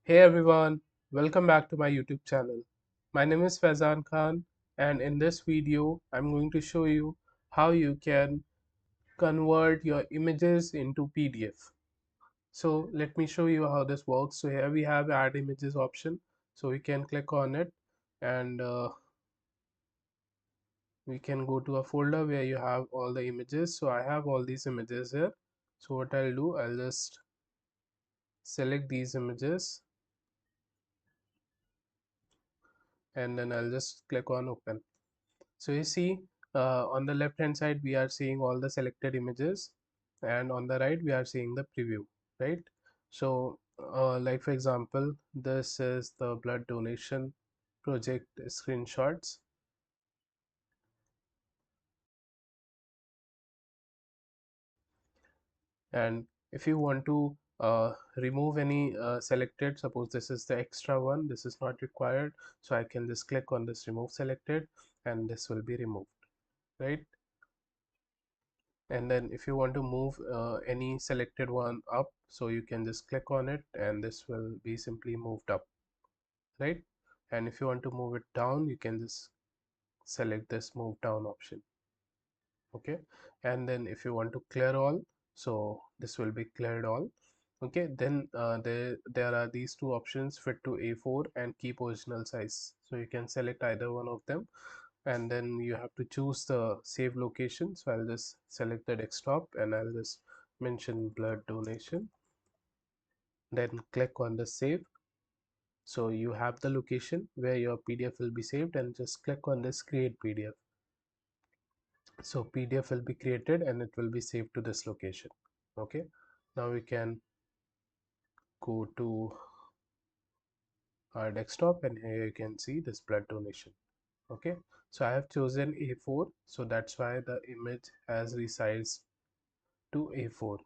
Hey everyone, welcome back to my YouTube channel. My name is Faizan Khan, and in this video I'm going to show you how you can convert your images into PDF. So let me show you how this works. So here we have add images option. So we can click on it and we can go to a folder where you have all the images. So I have all these images here. So what I'll do, I'll just select these images and then I'll just click on open. So you see on the left hand side we are seeing all the selected images, and on the right we are seeing the preview, right? So like for example, this is the blood donation project screenshots, and if you want to remove any selected, suppose this is the extra one, this is not required, so I can just click on this remove selected and this will be removed, right? And then if you want to move any selected one up, so you can just click on it and this will be simply moved up, right? And if you want to move it down, you can just select this move down option. Okay, and then if you want to clear all, so this will be cleared all. Okay, then there are these two options, fit to A4 and keep original size, so you can select either one of them, and then you have to choose the save location. So I'll just select the desktop and I'll just mention blood donation, then click on the save. So you have the location where your PDF will be saved, and just click on this create PDF. So PDF will be created and it will be saved to this location. Okay, now we can go to our desktop and here you can see this blood donation. Okay, so I have chosen A4, so that's why the image has resized to A4.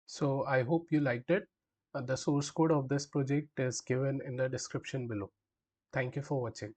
So I hope you liked it. The source code of this project is given in the description below. Thank you for watching.